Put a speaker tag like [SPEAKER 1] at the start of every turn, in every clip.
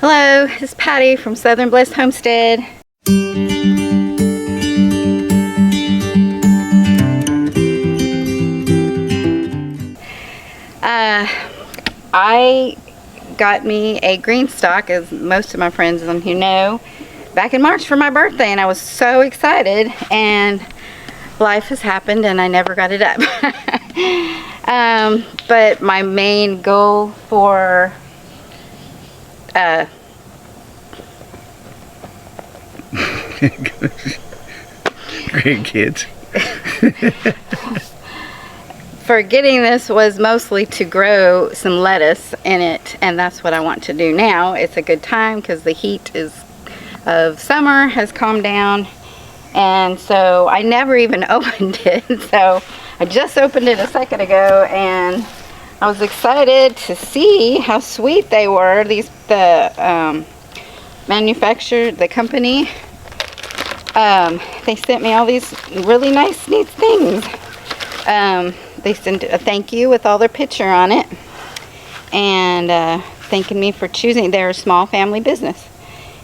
[SPEAKER 1] Hello, this is Patti from Southern Blessed Homestead. I got me a GreenStalk, as most of my friends on here know, back in March for my birthday, and I was so excited, and life has happened and I never got it up. But my main goal for
[SPEAKER 2] Great kids.
[SPEAKER 1] For getting this was mostly to grow some lettuce in it, and that's what I want to do now. It's a good time because the heat of summer has calmed down, and so I never even opened it. So I just opened it a second ago, and I was excited to see how sweet they were. The company, they sent me all these really nice, neat things. They sent a thank you with all their picture on it, and thanking me for choosing. They're a small family business,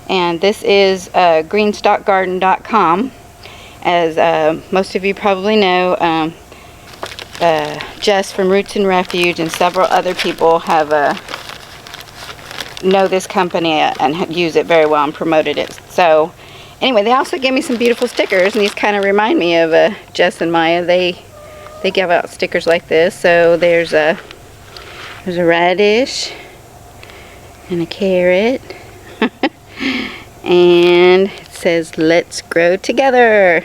[SPEAKER 1] and this is GreenStalkGarden.com. As most of you probably know, Jess from Roots and Refuge and several other people have know this company and use it very well and promoted it. So anyway, they also gave me some beautiful stickers, and these kind of remind me of Jess and Maya. They give out stickers like this. So there's a radish and a carrot and it says let's grow together.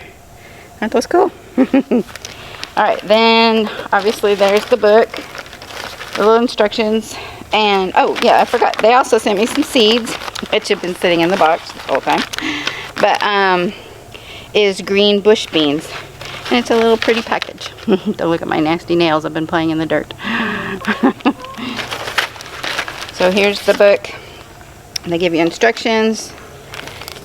[SPEAKER 1] Aren't those cool? Alright, then obviously there's the book, the little instructions, and oh yeah, I forgot, they also sent me some seeds, which have been sitting in the box the whole time, but is green bush beans, and it's a little pretty package. Don't look at my nasty nails, I've been playing in the dirt. So here's the book, they give you instructions,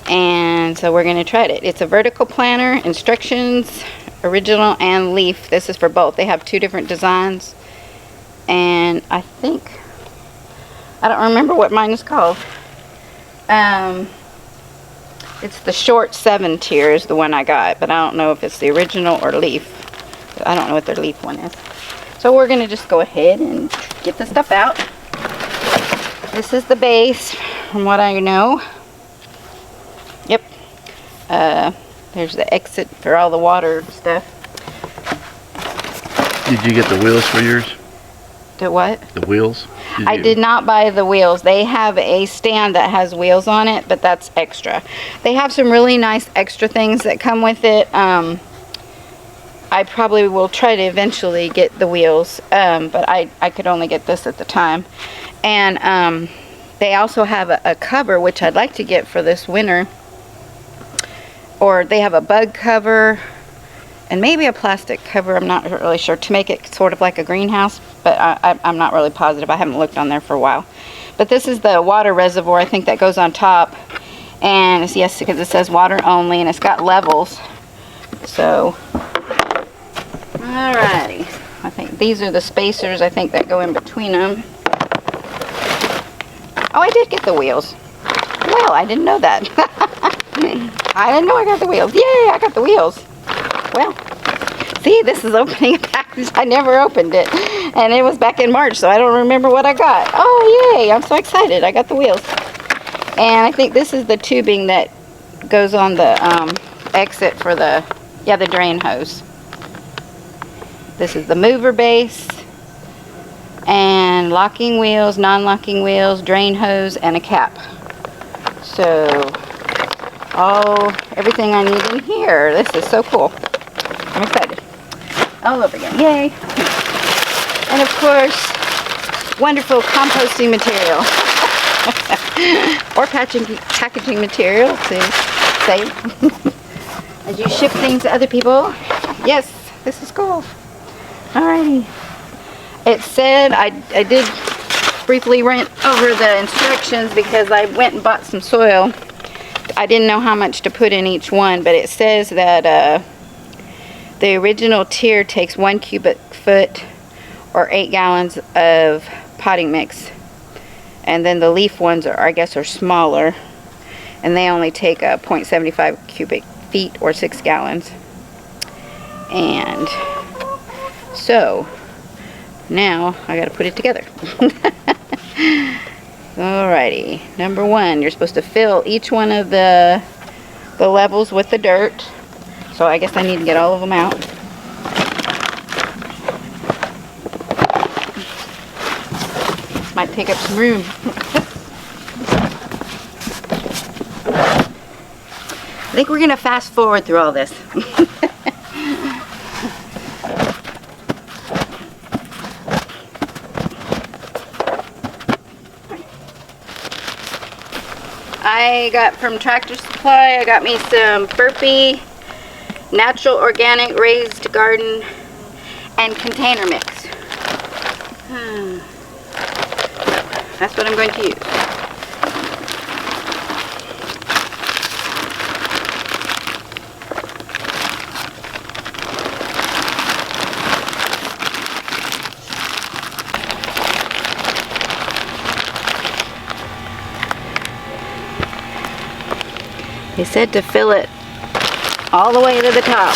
[SPEAKER 1] and so we're going to try it. It's a vertical planter, instructions, original and leaf. This is for both. They have two different designs, and I don't remember what mine is called. It's the short 7 tier is the one I got, but I don't know if it's the original or leaf. I don't know what their leaf one is. So we're going to just go ahead and get the stuff out. This is the base from what I know. Yep. There's the exit for all the water stuff.
[SPEAKER 2] Did you get the wheels for yours?
[SPEAKER 1] The what?
[SPEAKER 2] The wheels?
[SPEAKER 1] I did not buy the wheels. They have a stand that has wheels on it, but that's extra. They have some really nice extra things that come with it. I probably will try to eventually get the wheels, but I could only get this at the time. And they also have a cover, which I'd like to get for this winter. Or they have a bug cover and maybe a plastic cover, I'm not really sure, to make it sort of like a greenhouse, but I'm not really positive. I haven't looked on there for a while. But this is the water reservoir, I think, that goes on top, and it's, yes, because it says water only, and it's got levels. So alrighty, I think these are the spacers, I think, that go in between them. Oh, I did get the wheels. Well, I didn't know that. I didn't know I got the wheels. Yay, I got the wheels. Well, see, this is opening a package. I never opened it. And it was back in March, so I don't remember what I got. Oh, yay, I'm so excited. I got the wheels. And I think this is the tubing that goes on the exit for the drain hose. This is the mover base. And locking wheels, non-locking wheels, drain hose, and a cap. So, everything I need in here. This is so cool. I'm excited. All over again. Yay. And of course, wonderful composting material. Or packaging material to save. As you ship things to other people. Yes, this is cool. Alrighty. It said, I did briefly rant over the instructions because I went and bought some soil. I didn't know how much to put in each one, but it says that the original tier takes 1 cubic foot or 8 gallons of potting mix. And then the leaf ones are, I guess, are smaller, and they only take 0.75 cubic feet or 6 gallons. And so now I got to put it together. Alrighty, number 1, you're supposed to fill each one of the levels with the dirt. So I guess I need to get all of them out. Might take up some room. I think we're gonna fast forward through all this. I got from Tractor Supply, I got me some Burpee natural organic raised garden and container mix. That's what I'm going to use. They said to fill it all the way to the top,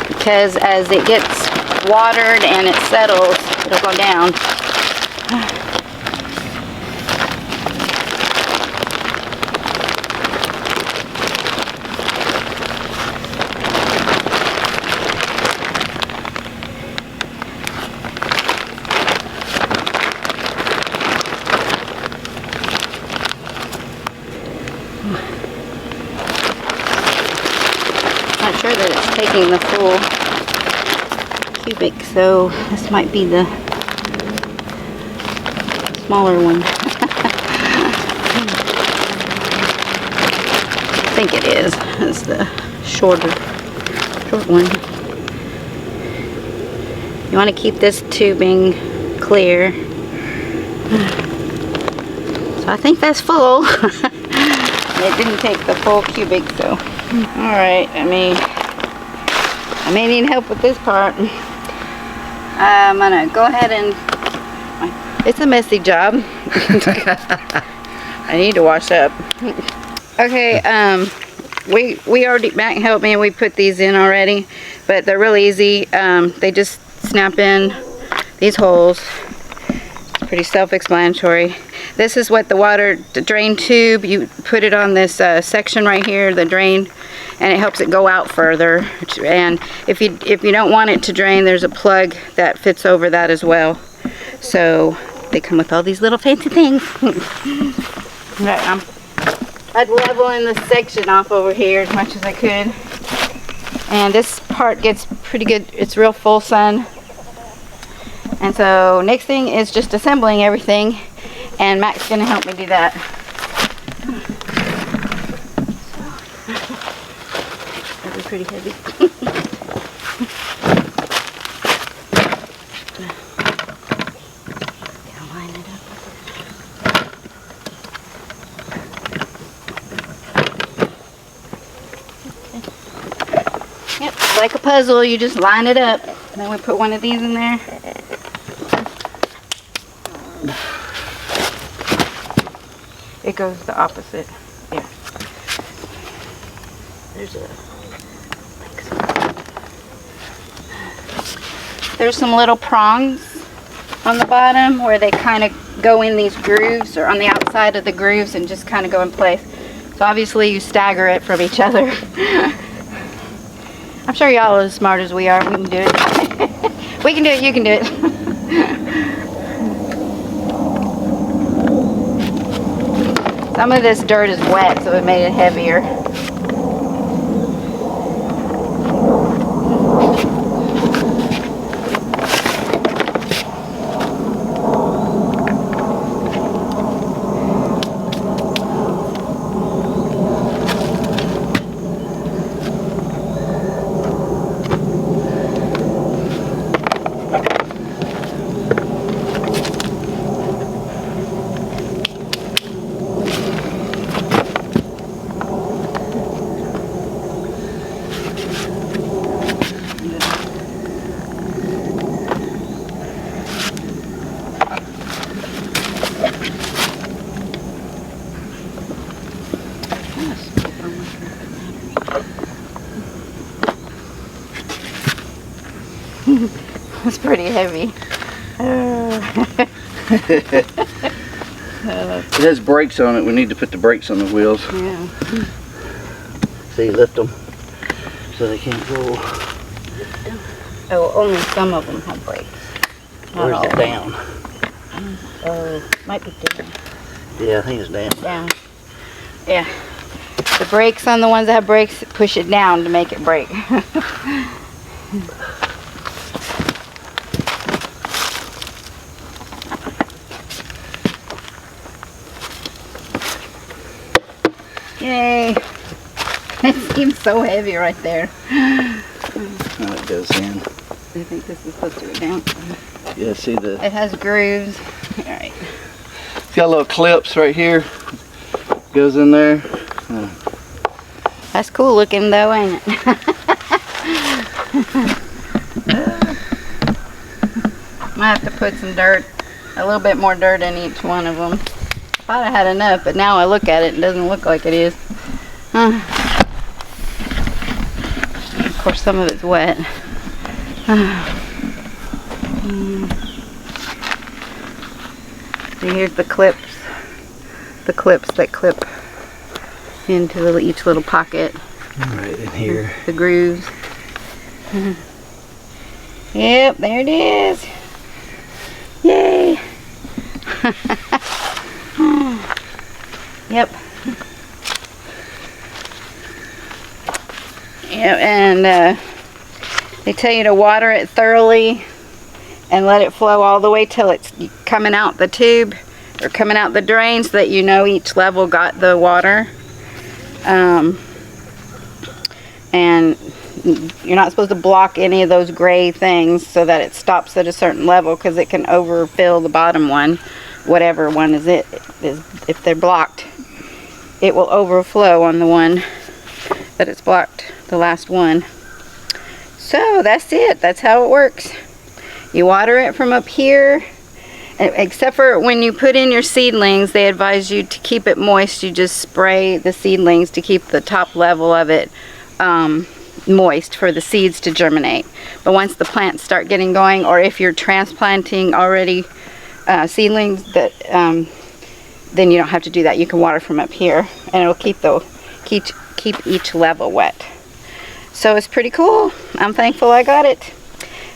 [SPEAKER 1] because as it gets watered and it settles, it'll go down. Not sure that it's taking the full cubic, so this might be the smaller one. I think it is. It's the short one. You want to keep this tubing clear. So I think that's full. It didn't take the full cubic, so. Alright, I may need help with this part. I'm gonna go ahead and, it's a messy job. I need to wash up. Okay, we already, Matt helped me and we put these in already, but they're really easy. They just snap in these holes. Pretty self-explanatory. This is what the drain tube, you put it on this section right here, the drain, and it helps it go out further. And if you don't want it to drain, there's a plug that fits over that as well. So they come with all these little fancy things. I'd leveling this section off over here as much as I could. And this part gets pretty good. It's real full sun. And so next thing is just assembling everything, and Mac's gonna help me do that. That'll be pretty heavy. Gotta line it up. Okay. Yep, like a puzzle, you just line it up. And then we put one of these in there. It goes the opposite. Yeah. There's some little prongs on the bottom where they kind of go in these grooves, or on the outside of the grooves, and just kind of go in place. So obviously you stagger it from each other. I'm sure y'all are as smart as we are. We can do it. We can do it. You can do it. Some of this dirt is wet, so it made it heavier. It's pretty heavy.
[SPEAKER 3] It has brakes on it. We need to put the brakes on the wheels.
[SPEAKER 1] Yeah.
[SPEAKER 3] See, lift them so they can't go.
[SPEAKER 1] Oh, only some of them have brakes. Not
[SPEAKER 3] Where's
[SPEAKER 1] all
[SPEAKER 3] it
[SPEAKER 1] of them.
[SPEAKER 3] down?
[SPEAKER 1] Oh, might be down.
[SPEAKER 3] Yeah, I think it's down.
[SPEAKER 1] Down. Yeah. The brakes on the ones that have brakes, push it down to make it brake. Yay. It seems so heavy right there.
[SPEAKER 3] Now it goes in.
[SPEAKER 1] I think this is supposed to go down.
[SPEAKER 3] Yeah, see the.
[SPEAKER 1] It has grooves. Alright.
[SPEAKER 3] It's got little clips right here. Goes in there.
[SPEAKER 1] That's cool looking though, ain't it? Might have to put some dirt, a little bit more dirt in each one of them. Thought I had enough, but now I look at it, it doesn't look like it is. Of course, some of it's wet. So here's the clips that clip into each little pocket.
[SPEAKER 3] Right in here.
[SPEAKER 1] The grooves. Yep, there it is. Yay! Yep. Yep, and they tell you to water it thoroughly and let it flow all the way till it's coming out the tube or coming out the drain so that you know each level got the water. And you're not supposed to block any of those gray things so that it stops at a certain level, because it can overfill the bottom one, whatever one is it is. If they're blocked, it will overflow on the one that it's blocked, the last one. So that's it. That's how it works. You water it from up here, except for when you put in your seedlings, they advise you to keep it moist. You just spray the seedlings to keep the top level of it moist for the seeds to germinate. But once the plants start getting going, or if you're transplanting already seedlings, that then you don't have to do that. You can water from up here, and it'll keep each level wet. So it's pretty cool. I'm thankful I got it.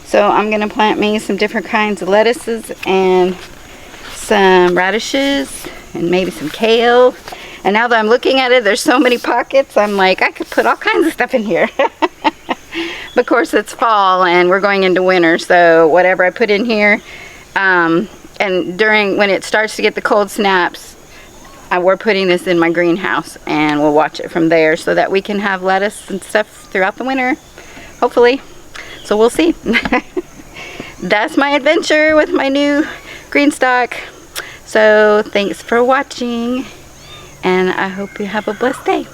[SPEAKER 1] So I'm gonna plant me some different kinds of lettuces and some radishes and maybe some kale. And now that I'm looking at it, there's so many pockets. I'm like, I could put all kinds of stuff in here. But of course it's fall and we're going into winter, so whatever I put in here, and when it starts to get the cold snaps, we're putting this in my greenhouse and we'll watch it from there so that we can have lettuce and stuff throughout the winter, hopefully. So we'll see. That's my adventure with my new GreenStalk. So thanks for watching, and I hope you have a blessed day.